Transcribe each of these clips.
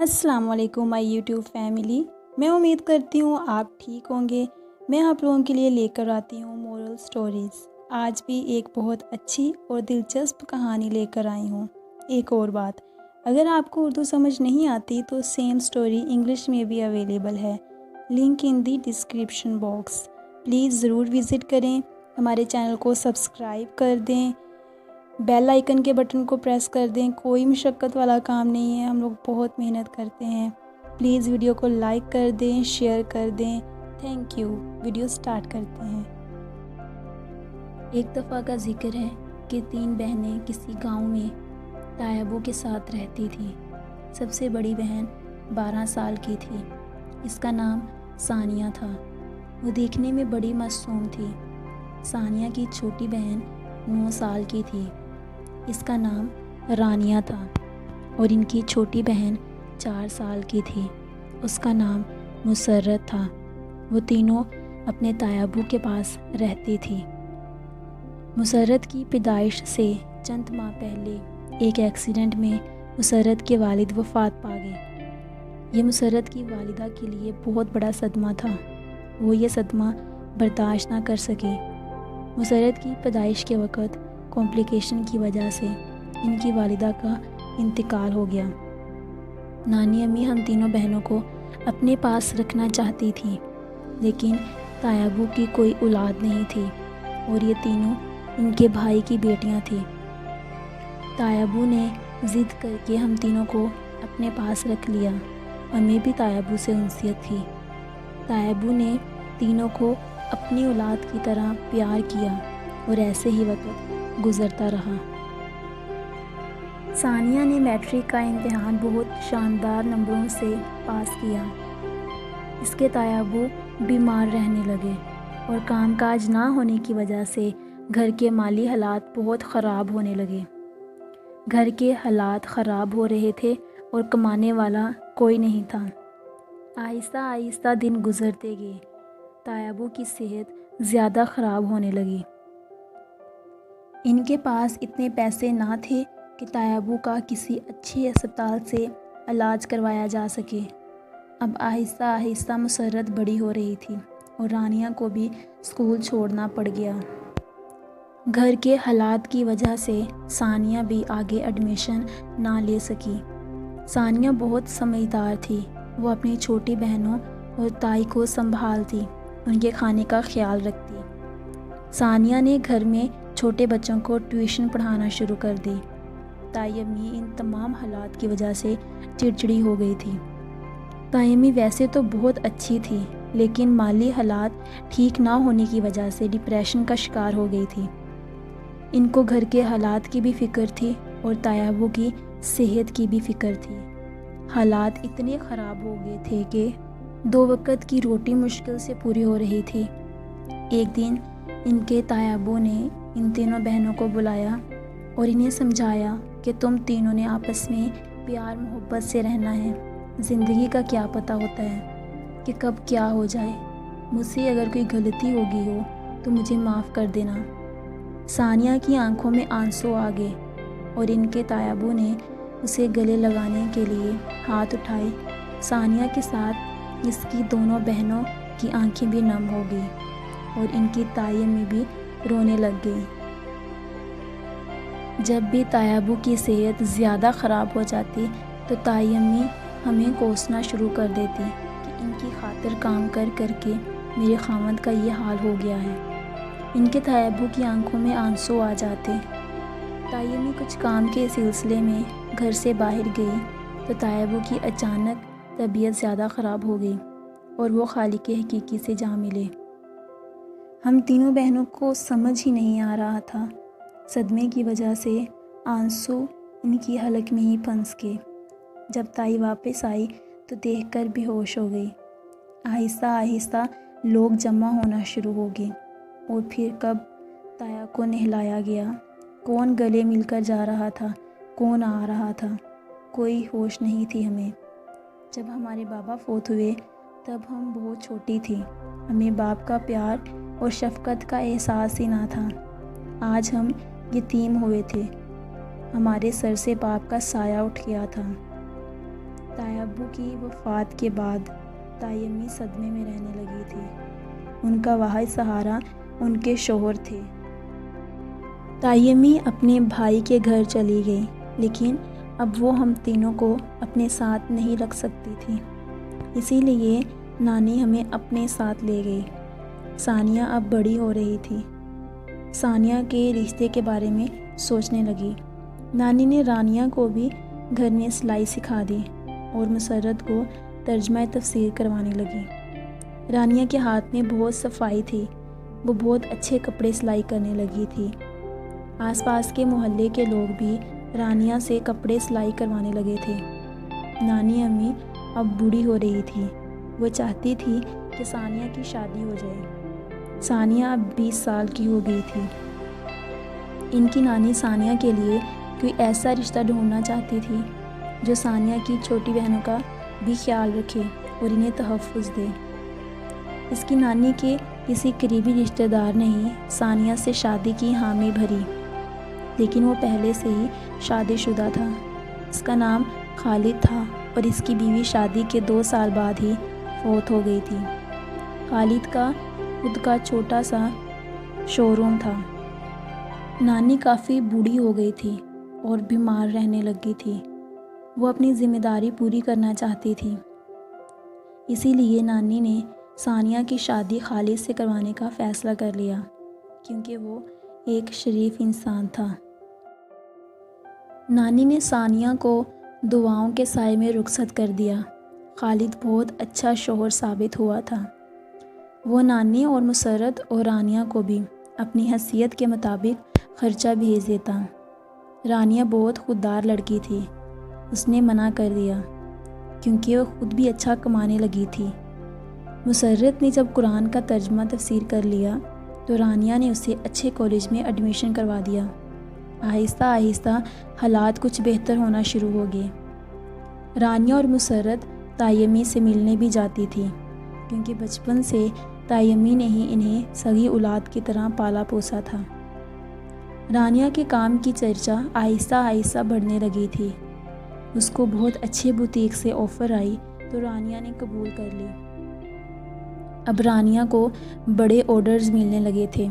अस्सलाम वालेकुम my YouTube family. मैं उम्मीद करती हूँ आप ठीक होंगे। मैं आप लोगों के लिए लेकर आती हूँ मोरल स्टोरीज़। आज भी एक बहुत अच्छी और दिलचस्प कहानी लेकर आई हूँ। एक और बात, अगर आपको उर्दू समझ नहीं आती तो सेम स्टोरी इंग्लिश में भी अवेलेबल है, link in the description box. Please ज़रूर विज़िट करें, हमारे चैनल को सब्सक्राइब कर दें, बेल आइकन के बटन को प्रेस कर दें। कोई मुशक्क़त वाला काम नहीं है, हम लोग बहुत मेहनत करते हैं। प्लीज़ वीडियो को लाइक कर दें, शेयर कर दें। Thank you. वीडियो स्टार्ट करते हैं। एक दफ़ा का जिक्र है कि 3 बहनें किसी गांव में तायाबू के साथ रहती थी। सबसे बड़ी बहन 12 साल की थी। इसका नाम सानिया था। वो देखने में बड़ी मासूम थी। सानिया की छोटी बहन 9 साल की थी। इसका नाम रानिया था और इनकी छोटी बहन 4 साल की थी। उसका नाम मुसर्रत था। वो तीनों अपने तायाबू के पास रहती थी। मुसर्रत की पैदाइश से चंद माह पहले एक एक्सीडेंट में मुसर्रत के वालिद वफ़ात पा गए। ये मुसर्रत की वालिदा के लिए बहुत बड़ा सदमा था। वो ये सदमा बर्दाश्त ना कर सके। मुसर्रत की पैदाइश के वक़्त कॉम्प्लिकेशन की वजह से इनकी वालिदा का इंतकाल हो गया। नानी अम्मी हम तीनों बहनों को अपने पास रखना चाहती थी, लेकिन तायाबू की कोई औलाद नहीं थी और ये तीनों इनके भाई की बेटियां थीं। तायाबू ने ज़िद करके हम तीनों को अपने पास रख लिया। हमें भी तायाबू से उनसियत थी। तायाबू ने तीनों को अपनी औलाद की तरह प्यार किया और ऐसे ही वक्त गुज़रता रहा। सानिया ने मैट्रिक का इम्तिहान बहुत शानदार नंबरों से पास किया। इसके तायाबू बीमार रहने लगे और कामकाज ना होने की वजह से घर के माली हालात बहुत ख़राब होने लगे। घर के हालात ख़राब हो रहे थे और कमाने वाला कोई नहीं था। आहिस्ता आहिस्ता दिन गुज़रते गए। तायाबू की सेहत ज़्यादा ख़राब होने लगी। इनके पास इतने पैसे ना थे कि तायाबू का किसी अच्छे अस्पताल से इलाज करवाया जा सके। अब आहिस्ता आहिस्ता मुसर्रत बड़ी हो रही थी और रानिया को भी स्कूल छोड़ना पड़ गया। घर के हालात की वजह से सानिया भी आगे एडमिशन ना ले सकी। सानिया बहुत समझदार थी। वो अपनी छोटी बहनों और ताई को संभालती, उनके खाने का ख्याल रखती। सानिया ने घर में छोटे बच्चों को ट्यूशन पढ़ाना शुरू कर दी। ताई अम्मी इन तमाम हालात की वजह से चिड़चिड़ी हो गई थी। ताई अम्मी वैसे तो बहुत अच्छी थी, लेकिन माली हालात ठीक ना होने की वजह से डिप्रेशन का शिकार हो गई थी। इनको घर के हालात की भी फ़िक्र थी और तायाबू की सेहत की भी फ़िक्र थी। हालात इतने ख़राब हो गए थे कि 2 वक़्त की रोटी मुश्किल से पूरी हो रही थी। एक दिन इनके तायाबू ने इन तीनों बहनों को बुलाया और इन्हें समझाया कि तुम तीनों ने आपस में प्यार मोहब्बत से रहना है। ज़िंदगी का क्या पता होता है कि कब क्या हो जाए। मुझसे अगर कोई गलती हो गई हो तो मुझे माफ़ कर देना। सानिया की आंखों में आंसू आ गए और इनके तायाबू ने उसे गले लगाने के लिए हाथ उठाए। सानिया के साथ इसकी दोनों बहनों की आंखें भी नम हो गई और इनकी ताई अम्मी भी रोने लग गई। जब भी तायाबू की सेहत ज़्यादा ख़राब हो जाती तो ताई अम्मी हमें कोसना शुरू कर देती कि इनकी खातिर काम कर करके मेरे खामद का ये हाल हो गया है। इनके तायाबू की आंखों में आंसू आ जाते। ताई अम्मी कुछ काम के सिलसिले में घर से बाहर गई तो तायाबू की अचानक तबीयत ज़्यादा ख़राब हो गई और वो खालिक हकीकी से जा मिले। हम तीनों बहनों को समझ ही नहीं आ रहा था। सदमे की वजह से आंसू इनकी हलक में ही फंस गए। जब ताई वापस आई तो देखकर बेहोश हो गई। आहिस्ता आहिस्ता लोग जमा होना शुरू हो गए और फिर कब ताया को नहलाया गया, कौन गले मिलकर जा रहा था, कौन आ रहा था, कोई होश नहीं थी हमें। जब हमारे बाबा फौत हुए तब हम बहुत छोटी थी। हमें बाप का प्यार और शफ़क़त का एहसास ही ना था। आज हम यतीम हुए थे। हमारे सर से बाप का साया उठ गया था। ताया ابو کی وفات کے بعد تائیمی صدمے میں رہنے لگی تھی۔ ان کا واحد سہارا ان کے شوہر تھے۔ تائیمی اپنے بھائی کے گھر چلی گئی، لیکن اب وہ ہم تینوں کو اپنے ساتھ نہیں رکھ سکتی تھی، اسی لیے نانی ہمیں اپنے ساتھ لے گئی۔ ثانیہ اب بڑی ہو رہی تھی۔ ثانیہ کے رشتے کے بارے میں سوچنے لگی۔ نانی نے رانیہ کو بھی گھر میں سلائی سکھا دی اور مسرت کو ترجمہ تفسیر کروانے لگی۔ رانیہ کے ہاتھ میں بہت صفائی تھی، وہ بہت اچھے کپڑے سلائی کرنے لگی تھی۔ آس پاس کے محلے کے لوگ بھی رانیہ سے کپڑے سلائی کروانے لگے تھے۔ نانی امی اب بوڑھی ہو رہی تھی، وہ چاہتی تھی کہ ثانیہ کی شادی ہو جائے۔ ثانیہ اب 20 سال کی ہو گئی تھی۔ ان کی نانی ثانیہ کے لیے کوئی ایسا رشتہ ڈھونڈنا چاہتی تھی جو ثانیہ کی چھوٹی بہنوں کا بھی خیال رکھے اور انہیں تحفظ دے۔ اس کی نانی کے کسی قریبی رشتہ دار نے ہی ثانیہ سے شادی کی حامی بھری، لیکن وہ پہلے سے ہی شادی شدہ تھا۔ اس کا نام خالد تھا اور اس کی بیوی شادی کے 2 سال بعد ہی فوت ہو گئی تھی۔ خالد کا خود کا چھوٹا سا شو روم تھا۔ نانی کافی بوڑھی ہو گئی تھی اور بیمار رہنے لگی تھی۔ وہ اپنی ذمہ داری پوری کرنا چاہتی تھی، اسی لیے نانی نے ثانیہ کی شادی خالد سے کروانے کا فیصلہ کر لیا، کیونکہ وہ ایک شریف انسان تھا۔ نانی نے ثانیہ کو دعاؤں کے سائے میں رخصت کر دیا۔ خالد بہت اچھا شوہر ثابت ہوا تھا۔ وہ نانی اور مسرت اور رانیہ کو بھی اپنی حیثیت کے مطابق خرچہ بھیج دیتا۔ رانیہ بہت خوددار لڑکی تھی، اس نے منع کر دیا کیونکہ وہ خود بھی اچھا کمانے لگی تھی۔ مسرت نے جب قرآن کا ترجمہ تفسیر کر لیا تو رانیہ نے اسے اچھے کالج میں ایڈمیشن کروا دیا۔ آہستہ آہستہ حالات کچھ بہتر ہونا شروع ہو گئے۔ رانیہ اور مسرت تائیمی سے ملنے بھی جاتی تھی، کیونکہ بچپن سے تائیمی نے ہی انہیں سگی اولاد کی طرح پالا پوسا تھا۔ رانیہ کے کام کی چرچا آہستہ آہستہ بڑھنے لگی تھی۔ اس کو بہت اچھے بوتیک سے آفر آئی تو رانیہ نے قبول کر لی۔ اب رانیہ کو بڑے آرڈرز ملنے لگے تھے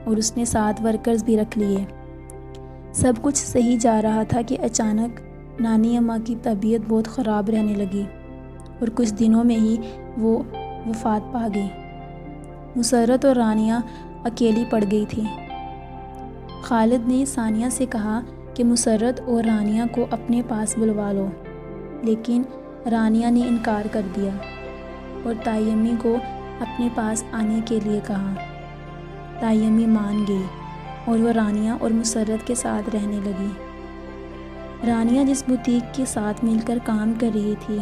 اور اس نے 7 ورکرز بھی رکھ لیے۔ سب کچھ صحیح جا رہا تھا کہ اچانک نانی اماں کی طبیعت بہت خراب رہنے لگی اور کچھ دنوں میں ہی وہ وفات پا گئی۔ مسرت اور رانیہ اکیلی پڑ گئی تھی۔ خالد نے ثانیہ سے کہا کہ مسرت اور رانیہ کو اپنے پاس بلوا لو، لیکن رانیہ نے انکار کر دیا اور تائیمی کو اپنے پاس آنے کے لیے کہا۔ تائیمی مان گئی اور وہ رانیہ اور مسرت کے ساتھ رہنے لگی۔ رانیہ جس بوتیک کے ساتھ مل کر کام کر رہی تھی،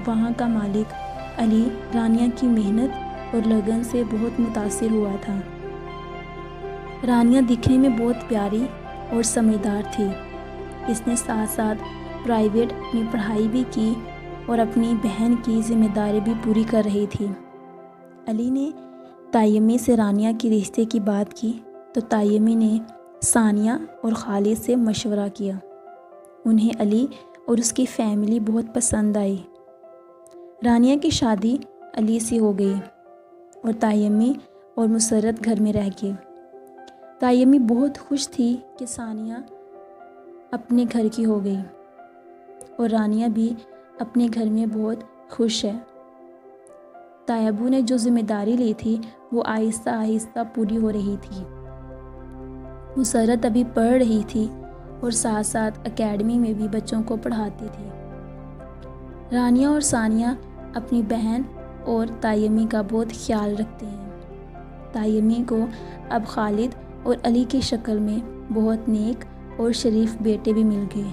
وہاں کا مالک علی رانیہ کی محنت اور لگن سے بہت متاثر ہوا تھا۔ رانیہ دکھنے میں بہت پیاری اور سمجھدار تھی۔ اس نے ساتھ ساتھ پرائیویٹ اپنی پڑھائی بھی کی اور اپنی بہن کی ذمہ داری بھی پوری کر رہی تھی۔ علی نے تائیمی سے رانیہ کی رشتے کی بات کی تو تائیمی نے ثانیہ اور خالد سے مشورہ کیا۔ انہیں علی اور اس کی فیملی بہت پسند آئی۔ رانیہ کی شادی علی سے ہو گئی اور تائیمی اور مسرت گھر میں رہ گئے۔ تائیمی بہت خوش تھی کہ ثانیہ اپنے گھر کی ہو گئی اور رانیہ بھی اپنے گھر میں بہت خوش ہے۔ تائیبو نے جو ذمہ داری لی تھی وہ آہستہ آہستہ پوری ہو رہی تھی۔ مسرت ابھی پڑھ رہی تھی اور ساتھ ساتھ اکیڈمی میں بھی بچوں کو پڑھاتی تھی۔ رانیہ اور ثانیہ اپنی بہن اور تائیمی کا بہت خیال رکھتے ہیں۔ تائیمی کو اب خالد اور علی کی شکل میں بہت نیک اور شریف بیٹے بھی مل گئے۔